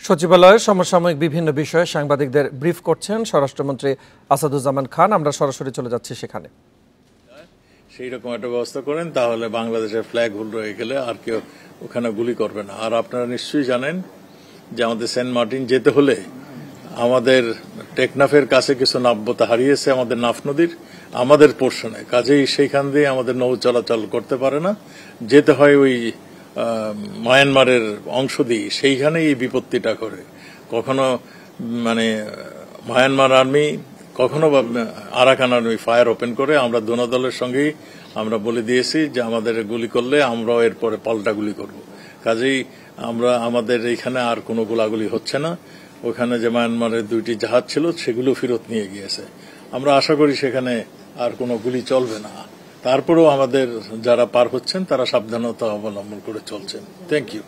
সচিবালয়ে সমসাময়িক বিভিন্ন বিষয়ে সাংবাদিকদের ব্রিফ করছেন স্বরাষ্ট্রমন্ত্রী আসাদুজ্জামান খান। আমরা সরাসরি চলে যাচ্ছি সেখানে। সেই রকম একটা ব্যবস্থা করেন, তাহলে বাংলাদেশের ফ্ল্যাগ হোল্ড হয়ে গেলে আর কেউ ওখানে গুলি করবে না। আর আপনারা নিশ্চয়ই জানেন যে আমাদের সেন্ট মার্টিন যেতে হলে আমাদের টেকনাফের কাছে কিছু নাব্যতা হারিয়েছে আমাদের নাফ নদীর আমাদের পোর্শনে, কাজেই সেইখান দিয়ে আমাদের নৌ চলাচল করতে পারে না, যেতে হয় ওই মায়ানমারের অংশ দিয়ে। সেইখানে এই বিপত্তিটা করে কখনো মায়ানমার আর্মি, কখনো আরাকান আর্মি ফায়ার ওপেন করে। আমরা দোনো দলের সঙ্গেই আমরা বলে দিয়েছি যে আমাদের গুলি করলে আমরাও এরপরে পাল্টা গুলি করব। কাজেই আমাদের এইখানে আর কোনো গোলাগুলি হচ্ছে না। ওখানে যে মায়ানমারের 2টি জাহাজ ছিল সেগুলো ফেরত নিয়ে গিয়েছে। আমরা আশা করি সেখানে আর কোনো গুলি চলবে না। তারপরেও আমাদের যারা পার হচ্ছেন তারা সাবধানতা অবলম্বন করে চলছেন। Thank you.